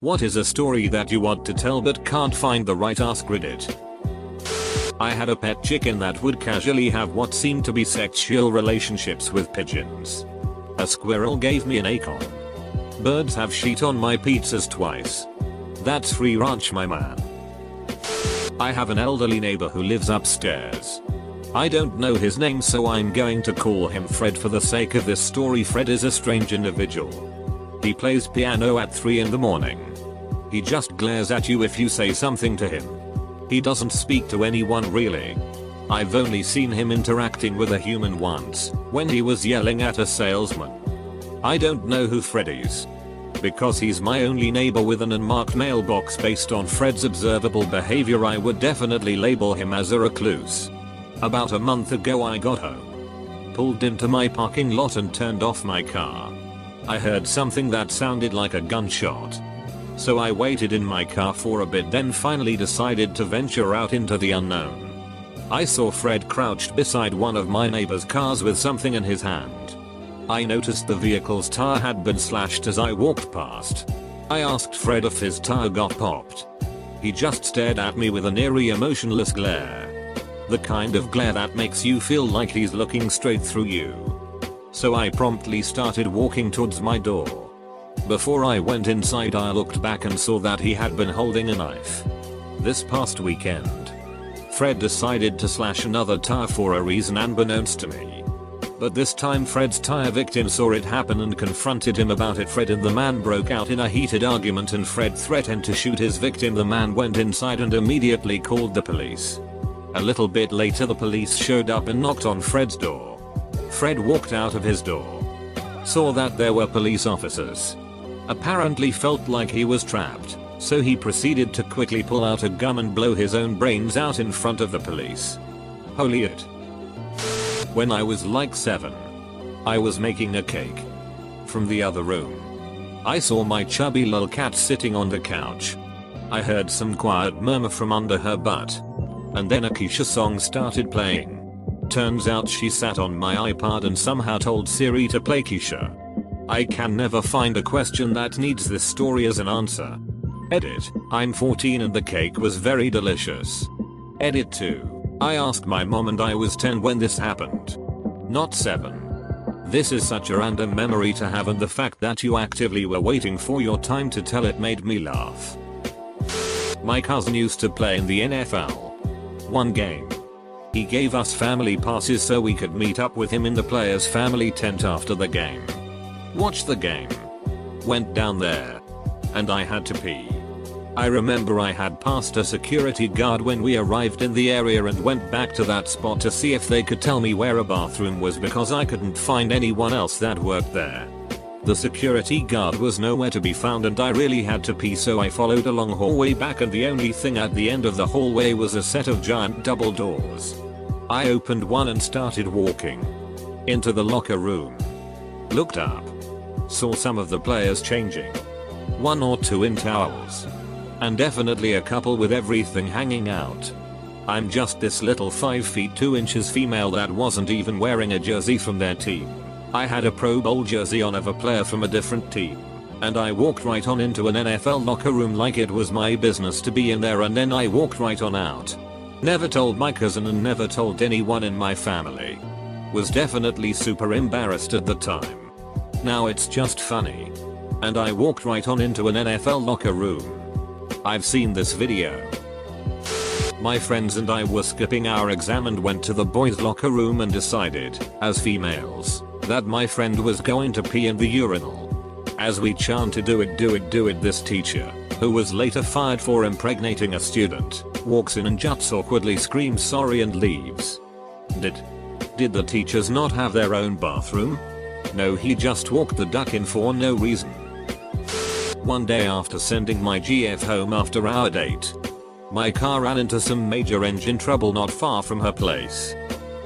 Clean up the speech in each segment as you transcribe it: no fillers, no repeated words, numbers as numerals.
What is a story that you want to tell but can't find the right AskReddit? I had a pet chicken that would casually have what seemed to be sexual relationships with pigeons. A squirrel gave me an acorn. Birds have shit on my pizzas twice. That's free ranch, my man. I have an elderly neighbor who lives upstairs. I don't know his name, so I'm going to call him Fred for the sake of this story. Fred is a strange individual. He plays piano at 3 in the morning. He just glares at you if you say something to him. He doesn't speak to anyone really. I've only seen him interacting with a human once, when he was yelling at a salesman. I don't know who Fred is. Because he's my only neighbor with an unmarked mailbox. Based on Fred's observable behavior, I would definitely label him as a recluse. About a month ago I got home, pulled into my parking lot and turned off my car. I heard something that sounded like a gunshot. So I waited in my car for a bit, then finally decided to venture out into the unknown. I saw Fred crouched beside one of my neighbor's cars with something in his hand. I noticed the vehicle's tire had been slashed as I walked past. I asked Fred if his tire got popped. He just stared at me with an eerie, emotionless glare. The kind of glare that makes you feel like he's looking straight through you. So I promptly started walking towards my door. Before I went inside, I looked back and saw that he had been holding a knife. This past weekend, Fred decided to slash another tire for a reason unbeknownst to me. But this time Fred's tire victim saw it happen and confronted him about it. Fred and the man broke out in a heated argument and Fred threatened to shoot his victim. The man went inside and immediately called the police. A little bit later the police showed up and knocked on Fred's door. Fred walked out of his door, saw that there were police officers, apparently felt like he was trapped, so he proceeded to quickly pull out a gun and blow his own brains out in front of the police. Holy it. When I was like 7, I was making a cake. From the other room, I saw my chubby little cat sitting on the couch. I heard some quiet murmur from under her butt, and then a Keisha song started playing. Turns out she sat on my iPad and somehow told Siri to play Keisha. I can never find a question that needs this story as an answer. Edit, I'm 14 and the cake was very delicious. Edit 2, I asked my mom and I was 10 when this happened. Not 7. This is such a random memory to have, and the fact that you actively were waiting for your time to tell it made me laugh. My cousin used to play in the NFL. One game, he gave us family passes so we could meet up with him in the player's family tent after the game. Watched the game. Went down there. And I had to pee. I remember I had passed a security guard when we arrived in the area and went back to that spot to see if they could tell me where a bathroom was because I couldn't find anyone else that worked there. The security guard was nowhere to be found and I really had to pee, so I followed a long hallway back and the only thing at the end of the hallway was a set of giant double doors. I opened one and started walking into the locker room. Looked up. Saw some of the players changing. 1 or 2 in towels. And definitely a couple with everything hanging out. I'm just this little 5 feet 2 inches female that wasn't even wearing a jersey from their team. I had a Pro Bowl jersey on of a player from a different team. And I walked right on into an NFL locker room like it was my business to be in there, and then I walked right on out. Never told my cousin and never told anyone in my family. Was definitely super embarrassed at the time. Now it's just funny. And I walked right on into an NFL locker room. I've seen this video. My friends and I were skipping our exam and went to the boys' locker room and decided, as females, that my friend was going to pee in the urinal. As we chanted do it do it do it, this teacher, who was later fired for impregnating a student, walks in and just awkwardly screams sorry and leaves. Did the teachers not have their own bathroom? No, he just walked the duck in for no reason. One day after sending my GF home after our date, my car ran into some major engine trouble not far from her place.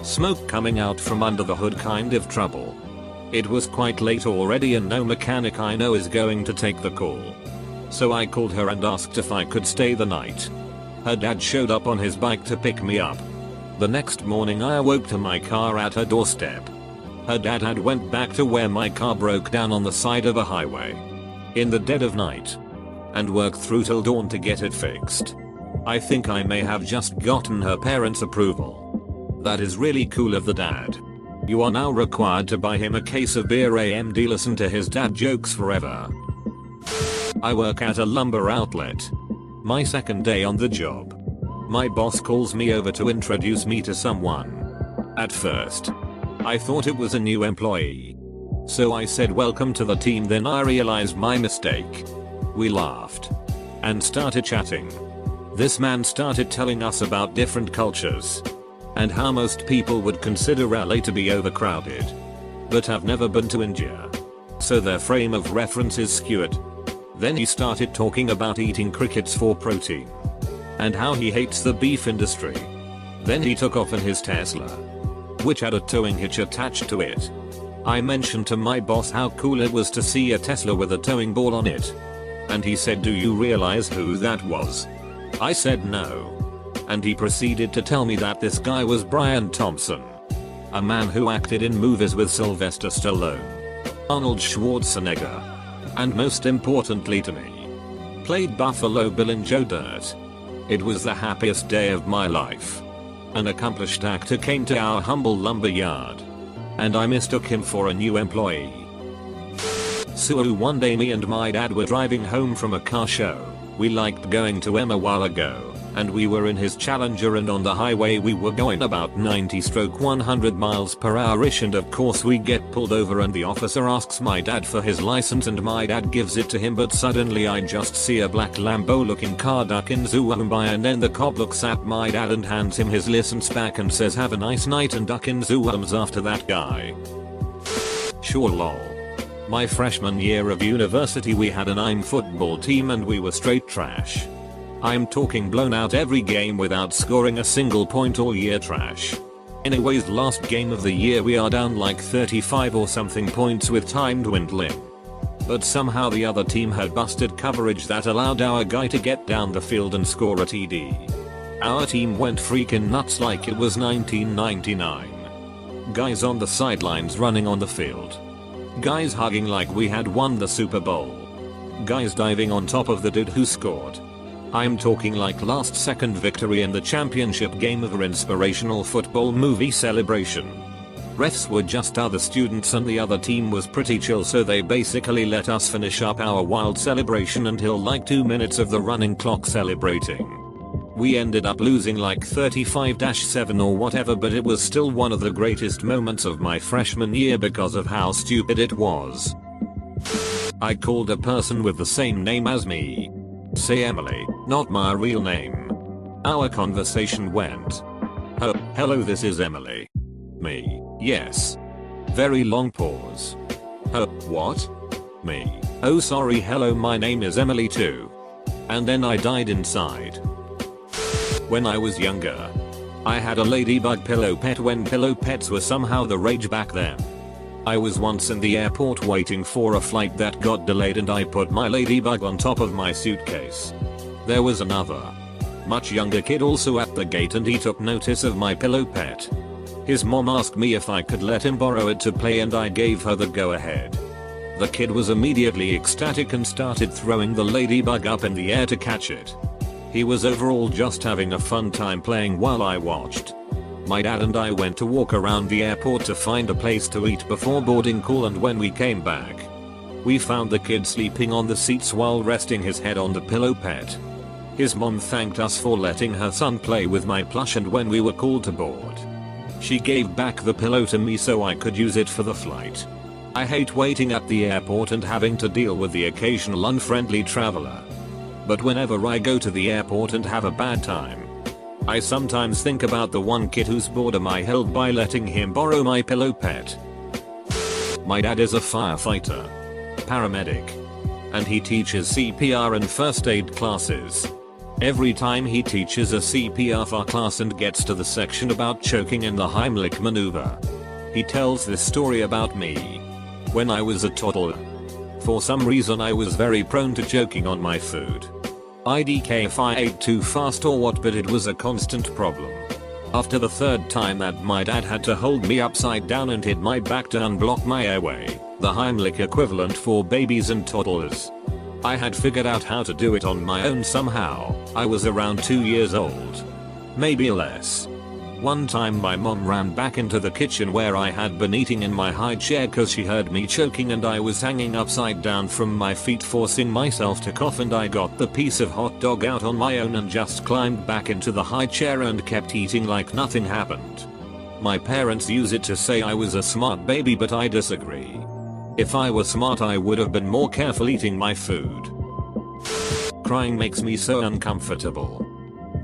Smoke coming out from under the hood kind of trouble. It was quite late already and no mechanic I know is going to take the call. So I called her and asked if I could stay the night. Her dad showed up on his bike to pick me up. The next morning I awoke to my car at her doorstep. Her dad had went back to where my car broke down on the side of a highway. In the dead of night. and worked through till dawn to get it fixed. I think I may have just gotten her parents' approval. That is really cool of the dad. You are now required to buy him a case of beer. AMD listen to his dad jokes forever. I work at a lumber outlet. My second day on the job. My boss calls me over to introduce me to someone. At first, I thought it was a new employee. So I said welcome to the team, then I realized my mistake. We laughed and started chatting. This man started telling us about different cultures and how most people would consider LA to be overcrowded, but have never been to India, so their frame of reference is skewed. Then he started talking about eating crickets for protein and how he hates the beef industry. Then he took off in his Tesla, which had a towing hitch attached to it. I mentioned to my boss how cool it was to see a Tesla with a towing ball on it, and he said, "Do you realize who that was?" I said no. And he proceeded to tell me that this guy was Brian Thompson, a man who acted in movies with Sylvester Stallone, Arnold Schwarzenegger, and most importantly to me, played Buffalo Bill in Joe Dirt. It was the happiest day of my life. An accomplished actor came to our humble lumber yard, and I mistook him for a new employee. So one day me and my dad were driving home from a car show. We liked going to M a while ago, and we were in his Challenger, and on the highway we were going about 90-100 miles per hour-ish, and of course we get pulled over and the officer asks my dad for his license and my dad gives it to him, but suddenly I just see a black Lambo looking car duck in zoom by, and then the cop looks at my dad and hands him his license back and says have a nice night and duck in zooms after that guy. Sure lol. My freshman year of university we had an IM football team and we were straight trash. I'm talking blown out every game without scoring a single point all year trash. Anyways, last game of the year we are down like 35 or something points with time dwindling. But somehow the other team had busted coverage that allowed our guy to get down the field and score a TD. Our team went freaking nuts like it was 1999. Guys on the sidelines running on the field. Guys hugging like we had won the Super Bowl. Guys diving on top of the dude who scored. I'm talking like last second victory in the championship game of an inspirational football movie celebration. Refs were just other students and the other team was pretty chill, so they basically let us finish up our wild celebration until like 2 minutes of the running clock celebrating. We ended up losing like 35-7 or whatever, but it was still one of the greatest moments of my freshman year because of how stupid it was. I called a person with the same name as me. Say Emily, not my real name. Our conversation went, hello, this is Emily. Me, yes. Very long pause. What? Me, oh sorry, hello, my name is Emily too. And then I died inside. When I was younger, I had a ladybug pillow pet when pillow pets were somehow the rage back then. I was once in the airport waiting for a flight that got delayed and I put my ladybug on top of my suitcase. There was another, much younger kid also at the gate and he took notice of my pillow pet. His mom asked me if I could let him borrow it to play and I gave her the go ahead. The kid was immediately ecstatic and started throwing the ladybug up in the air to catch it. He was overall just having a fun time playing while I watched. My dad and I went to walk around the airport to find a place to eat before boarding call, and when we came back, we found the kid sleeping on the seats while resting his head on the pillow pet. His mom thanked us for letting her son play with my plush, and when we were called to board, she gave back the pillow to me so I could use it for the flight. I hate waiting at the airport and having to deal with the occasional unfriendly traveler. But whenever I go to the airport and have a bad time, I sometimes think about the one kid whose boredom I held by letting him borrow my pillow pet. My dad is a firefighter, paramedic, and he teaches CPR and first aid classes. Every time he teaches a CPR class and gets to the section about choking in the Heimlich maneuver, he tells this story about me. When I was a toddler, for some reason I was very prone to choking on my food. IDK if I ate too fast or what, but it was a constant problem. After the third time that my dad had to hold me upside down and hit my back to unblock my airway, the Heimlich equivalent for babies and toddlers, I had figured out how to do it on my own somehow. I was around 2 years old. Maybe less. One time my mom ran back into the kitchen where I had been eating in my high chair cause she heard me choking and I was hanging upside down from my feet forcing myself to cough, and I got the piece of hot dog out on my own and just climbed back into the high chair and kept eating like nothing happened. My parents use it to say I was a smart baby, but I disagree. If I were smart I would have been more careful eating my food. Crying makes me so uncomfortable.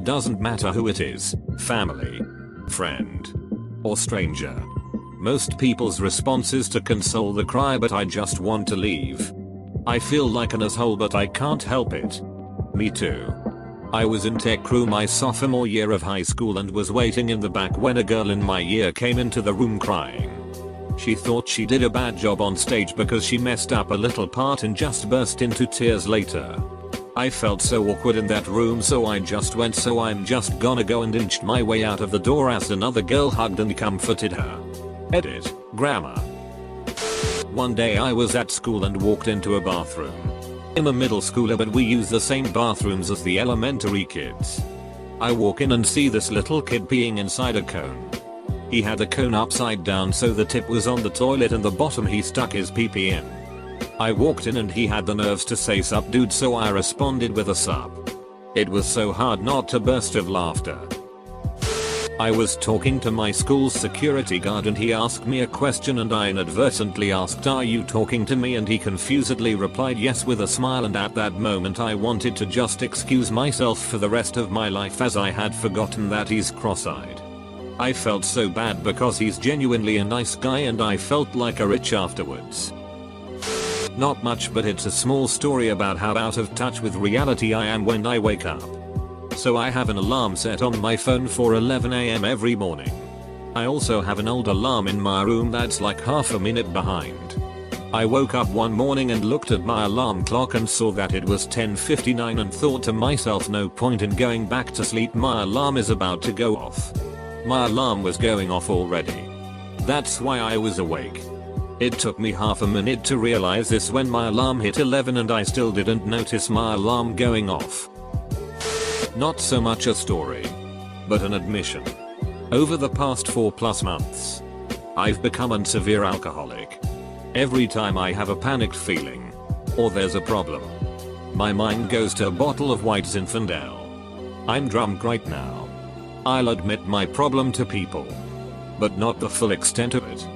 Doesn't matter who it is, family, friend, or stranger. Most people's response is to console the cry, but I just want to leave. I feel like an asshole but I can't help it. Me too. I was in tech crew my sophomore year of high school and was waiting in the back when a girl in my year came into the room crying. She thought she did a bad job on stage because she messed up a little part and just burst into tears later. I felt so awkward in that room, so I just went, so I'm just gonna go, and inched my way out of the door as another girl hugged and comforted her. Edit. Grammar. One day I was at school and walked into a bathroom. I'm a middle schooler but we use the same bathrooms as the elementary kids. I walk in and see this little kid peeing inside a cone. He had the cone upside down so the tip was on the toilet and the bottom he stuck his pee-pee in. I walked in and he had the nerves to say "Sup dude," so I responded with a sup. It was so hard not to burst of laughter. I was talking to my school's security guard and he asked me a question and I inadvertently asked, "Are you talking to me?" and he confusedly replied yes with a smile, and at that moment I wanted to just excuse myself for the rest of my life as I had forgotten that he's cross-eyed. I felt so bad because he's genuinely a nice guy and I felt like a rich afterwards. Not much, but it's a small story about how out of touch with reality I am when I wake up. So I have an alarm set on my phone for 11 AM every morning. I also have an old alarm in my room that's like half a minute behind. I woke up one morning and looked at my alarm clock and saw that it was 10:59 and thought to myself, no point in going back to sleep, my alarm is about to go off. My alarm was going off already. That's why I was awake. It took me half a minute to realize this when my alarm hit 11 and I still didn't notice my alarm going off. Not so much a story, but an admission. Over the past 4+ months, I've become a severe alcoholic. Every time I have a panicked feeling, or there's a problem, my mind goes to a bottle of White Zinfandel. I'm drunk right now. I'll admit my problem to people, but not the full extent of it.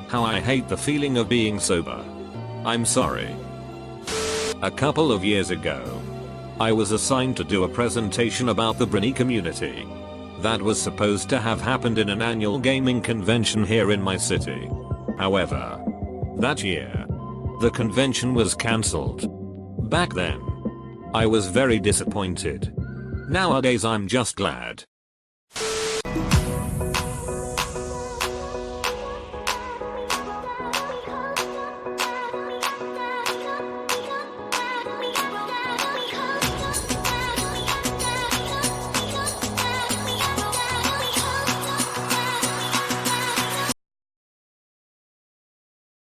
How I hate the feeling of being sober. I'm sorry. A couple of years ago, I was assigned to do a presentation about the Brony community. That was supposed to have happened in an annual gaming convention here in my city. However, that year, the convention was cancelled. Back then, I was very disappointed. Nowadays I'm just glad.